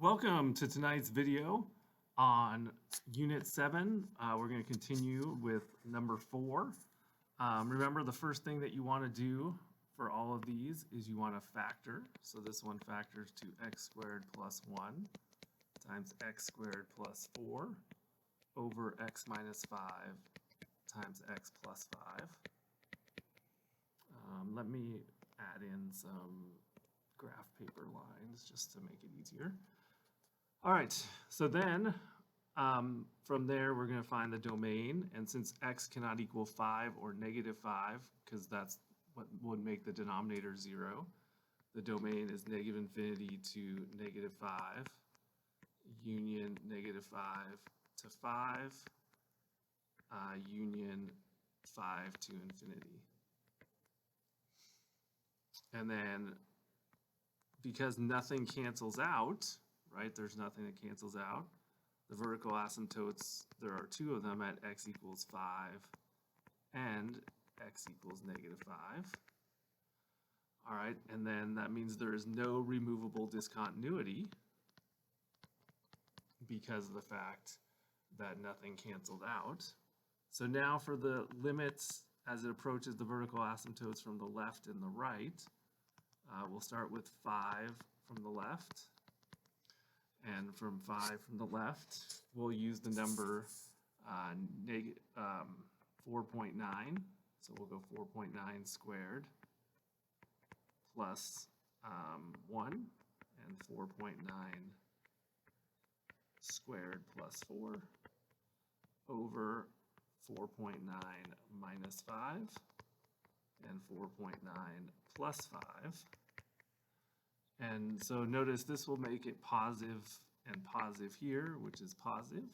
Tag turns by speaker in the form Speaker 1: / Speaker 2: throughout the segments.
Speaker 1: Welcome to tonight's video on Unit 7. We're going to continue with number 4. Remember, the first thing that you want to do for all of these is you want to factor. So this one factors to x squared plus 1 times x squared plus 4 over x minus 5 times x plus 5. Let me add in some graph paper lines just to make it easier. All right, so then from there we're going to find the domain, and since x cannot equal 5 or negative 5, because that's what would make the denominator 0, the domain is negative infinity to negative 5, union negative 5 to 5, union 5 to infinity. And then because nothing cancels out, right? There's nothing that cancels out. The vertical asymptotes, there are two of them at x equals 5 and x equals negative 5. All right, and then that means there is no removable discontinuity because of the fact that nothing canceled out. So now for the limits as it approaches the vertical asymptotes from the left and the right, we'll start with 5 from the left. And from 5 from the left, we'll use the number 4.9. So we'll go 4.9 squared plus 1 and 4.9 squared plus 4 over 4.9 minus 5 and 4.9 plus 5. And so notice this will make it positive and positive here, which is positive.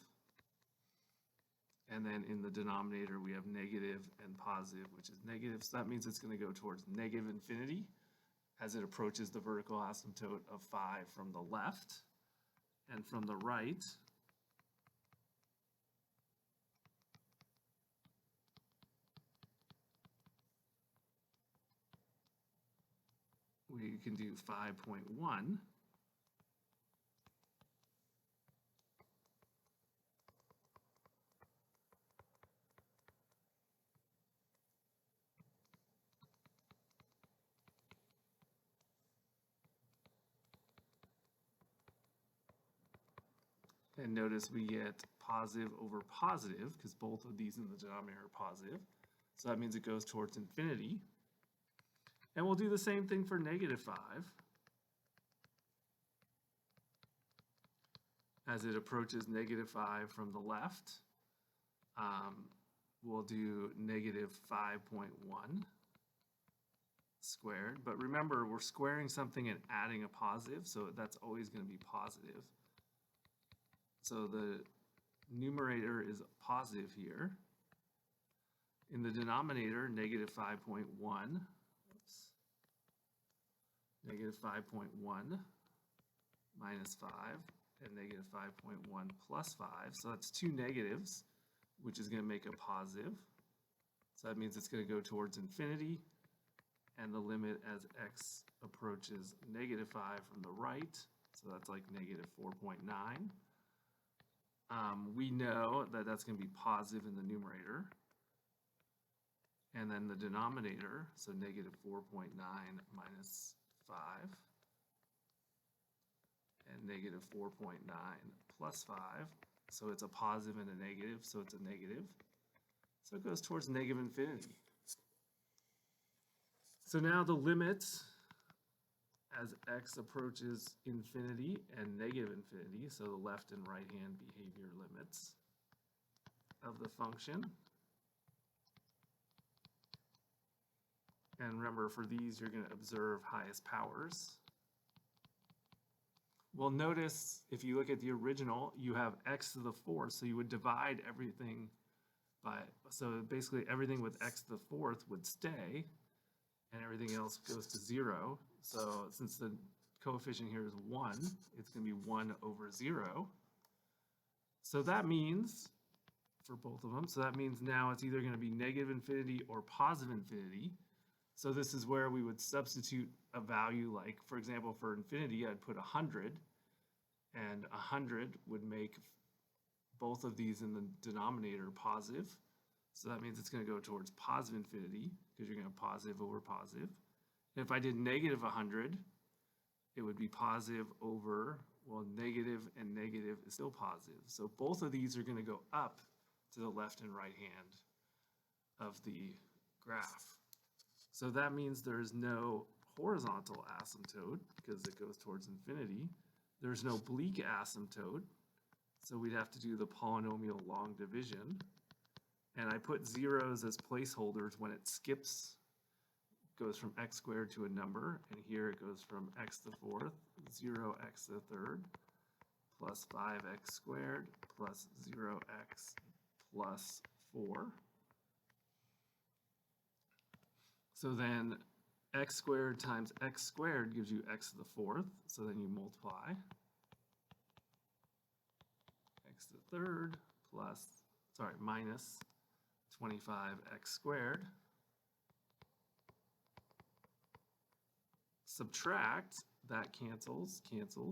Speaker 1: And then in the denominator, we have negative and positive, which is negative. So that means it's going to go towards negative infinity as it approaches the vertical asymptote of 5 from the left. And from the right, we can do 5.1. And notice we get positive over positive because both of these in the denominator are positive. So that means it goes towards infinity. And we'll do the same thing for negative 5. As it approaches negative 5 from the left, we'll do negative 5.1 squared. But remember, we're squaring something and adding a positive, so that's always going to be positive. So the numerator is positive here. In the denominator, negative 5.1. Negative 5.1 minus 5 and negative 5.1 plus 5. So that's two negatives, which is going to make a positive. So that means it's going to go towards infinity. And the limit as x approaches negative 5 from the right. So that's like negative 4.9. We know that that's going to be positive in the numerator. And then the denominator, so negative 4.9 minus 5 and negative 4.9 plus 5. So it's a positive and a negative, so it's a negative. So it goes towards negative infinity. So now the limits as x approaches infinity and negative infinity, so the left and right hand behavior limits of the function. And remember, for these, you're going to observe highest powers. Well, notice if you look at the original, you have x to the fourth, so you would divide everything by, so basically everything with x to the fourth would stay, and everything else goes to 0. So since the coefficient here is 1, it's going to be 1 over 0. So that means, for both of them, so that means now it's either going to be negative infinity or positive infinity. So this is where we would substitute a value like, for example, for infinity, I'd put 100. and 100 would make both of these in the denominator positive. So that means it's going to go towards positive infinity because you're going to have positive over positive. And if I did negative 100, it would be positive over, well, negative and negative is still positive. So both of these are going to go up to the left and right hand of the graph. So that means there's no horizontal asymptote because it goes towards infinity. There's no oblique asymptote, so we'd have to do the polynomial long division. And I put zeros as placeholders when it skips, goes from x squared to a number, and here it goes from x to the fourth, 0x to the third, plus 5x squared, plus 0x plus 4. So then x squared times x squared gives you x to the fourth, so then you multiply x to the third minus 25x squared. Subtract, that cancels.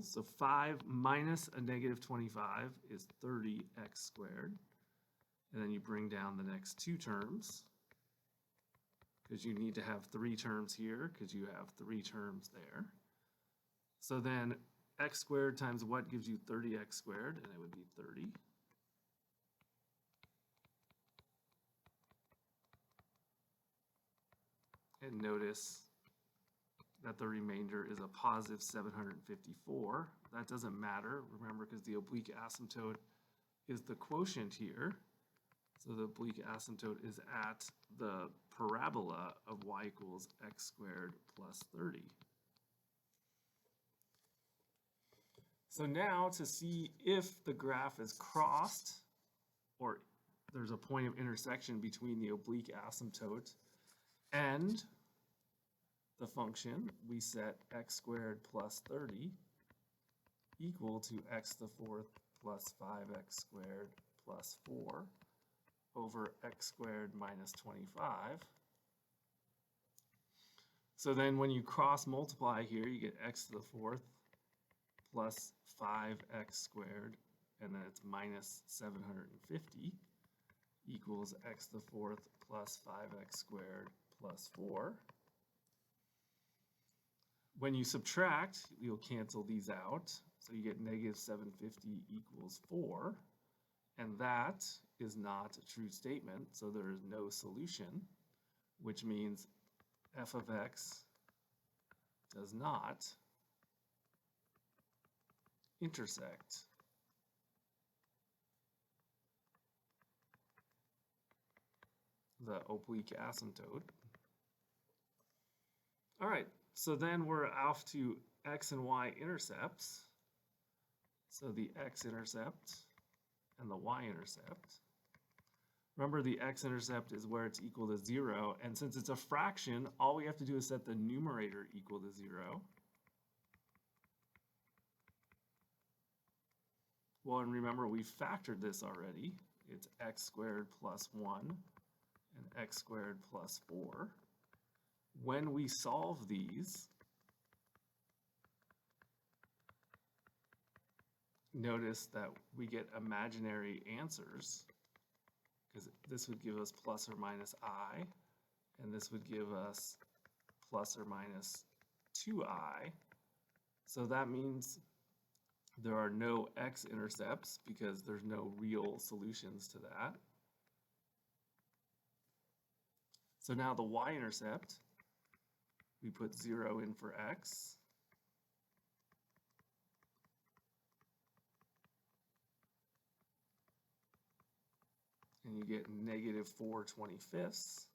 Speaker 1: So 5 minus a negative 25 is 30x squared. And then you bring down the next two terms, because you need to have 3 terms here, because you have 3 terms there. So then x squared times what gives you 30x squared, and it would be 30. And notice that the remainder is a positive 754. That doesn't matter, remember, because the oblique asymptote is the quotient here. So the oblique asymptote is at the parabola of y equals x squared plus 30. So now to see if the graph is crossed, or there's a point of intersection between the oblique asymptote and the function, we set x squared plus 30 equal to x to the fourth plus 5x squared plus 4 over x squared minus 25. So then when you cross multiply here, you get x to the fourth plus 5x squared, and then it's minus 750 equals x to the fourth plus 5x squared plus 4. When you subtract, you'll cancel these out. So you get negative 750 equals 4. And that is not a true statement, so there is no solution, which means f of x does not intersect the oblique asymptote. All right, so then we're off to x and y intercepts. So the x-intercept and the y-intercept. Remember, the x-intercept is where it's equal to 0, and since it's a fraction, all we have to do is set the numerator equal to 0. Well, and remember, we factored this already. It's x squared plus 1 and x squared plus 4. When we solve these, notice that we get imaginary answers, because this would give us plus or minus I, and this would give us plus or minus 2I. So that means there are no x-intercepts because there's no real solutions to that. So now the y-intercept, we put 0 in for x. And you get negative 4/25.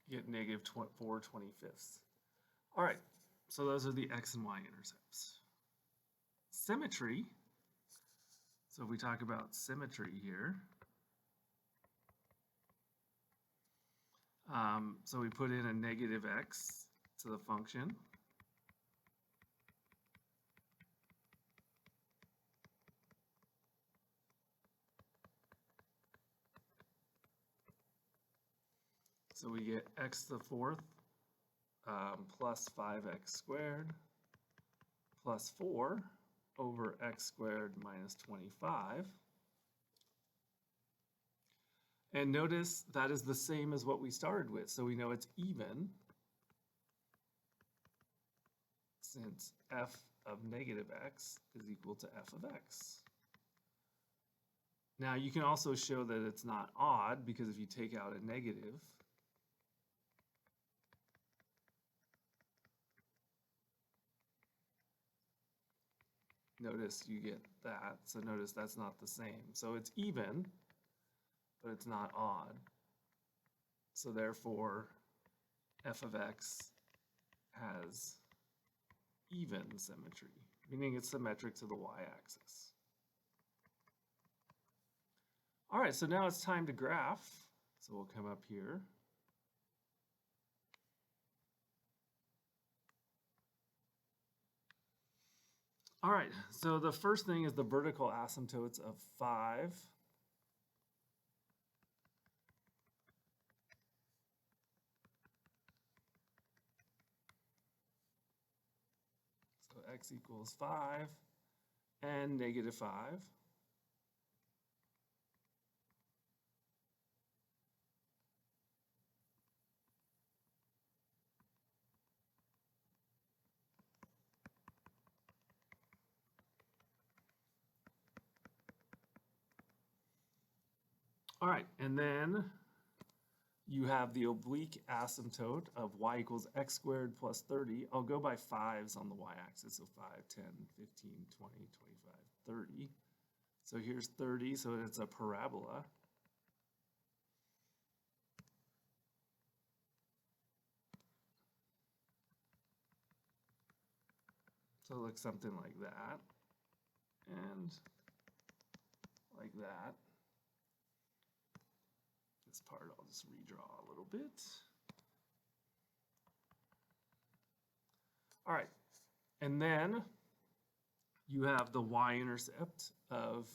Speaker 1: You get negative 4/25. All right, so those are the x and y intercepts. Symmetry. So if we talk about symmetry here, so we put in a negative x to the function, So we get x to the fourth plus 5x squared plus 4 over x squared minus 25. And notice that is the same as what we started with, so we know it's even since f of negative x is equal to f of x. Now you can also show that it's not odd, because if you take out a negative, notice you get that. So notice that's not the same. So it's even, but it's not odd. So therefore, f of x has even symmetry, meaning it's symmetric to the y-axis. All right, so now it's time to graph. So we'll come up here. All right, so the first thing is the vertical asymptotes of 5. So x equals 5 and negative 5. All right, and then you have the oblique asymptote of y equals x squared plus 30. I'll go by 5s on the y-axis, so 5, 10, 15, 20, 25, 30. So here's 30, so it's a parabola. So it looks something like that, and like that. This part I'll just redraw a little bit. All right, and then you have the y-intercept of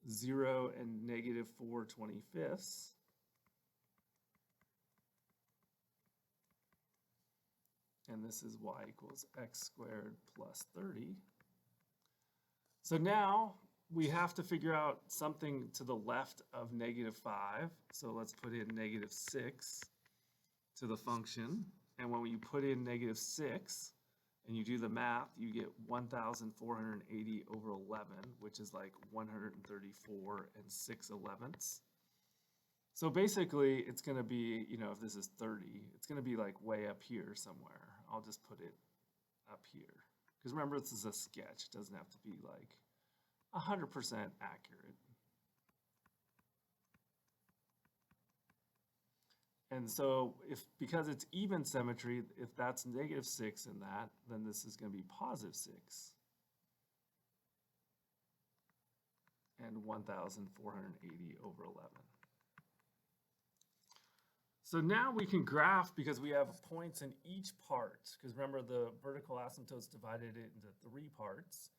Speaker 1: 0 and negative 4/25. And this is y equals x squared plus 30. So now we have to figure out something to the left of negative 5. So let's put in negative 6 to the function. And when you put in negative 6 and you do the math, you get 1,480 over 11, which is like 134 and 6/11. So basically, it's going to be, you know, if this is 30, it's going to be like way up here somewhere. I'll just put it up here. Because remember, this is a sketch. It doesn't have to be like 100% accurate. And so because it's even symmetry, if that's negative 6 in that, then this is going to be positive 6. And 1,480 over 11. So now we can graph because we have points in each part. Because remember, the vertical asymptotes divided it into 3 parts.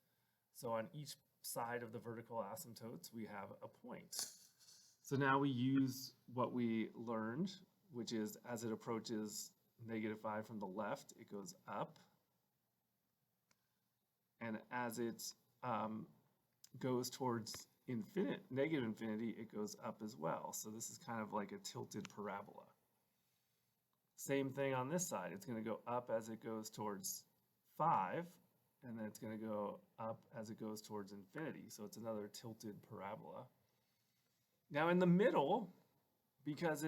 Speaker 1: So on each side of the vertical asymptotes, we have a point. So now we use what we learned, which is as it approaches negative 5 from the left, it goes up. And as it goes towards negative infinity, it goes up as well. So this is kind of like a tilted parabola. Same thing on this side. It's going to go up as it goes towards 5, and then it's going to go up as it goes towards infinity. So it's another tilted parabola. Now in the middle, because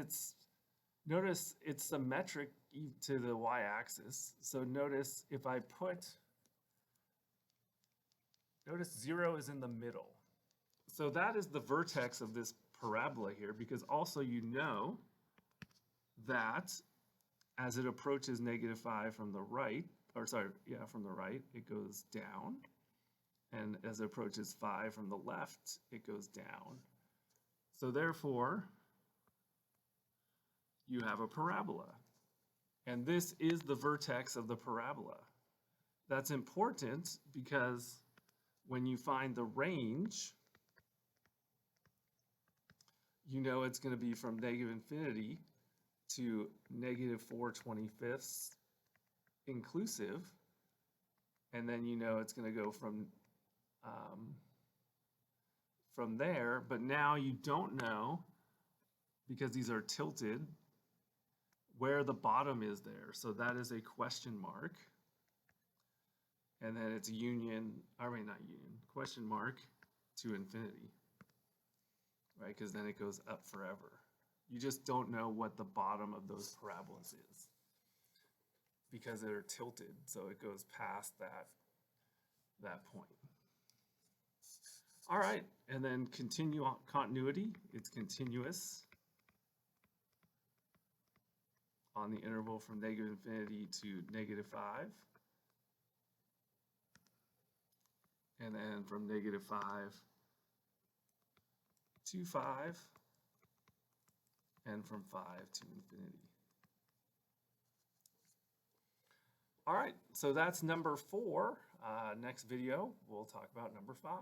Speaker 1: notice it's symmetric to the y-axis. So notice if I notice 0 is in the middle. So that is the vertex of this parabola here, because also you know that as it approaches negative 5 from the right, from the right, it goes down. And as it approaches 5 from the left, it goes down. So therefore, you have a parabola. And this is the vertex of the parabola. That's important because when you find the range, you know it's going to be from negative infinity to negative 4/25 inclusive, and then you know it's going to go from there, but now you don't know, because these are tilted, where the bottom is there. So that is a question mark. And then it's union, I mean not union, question mark to infinity, right? Because then it goes up forever. You just don't know what the bottom of those parabolas is because they're tilted, so it goes past that point. All right, and then continuity, it's continuous on the interval from negative infinity to negative 5. And then from negative 5 to 5, and from 5 to infinity. All right, so that's number 4. Next video, we'll talk about number 5.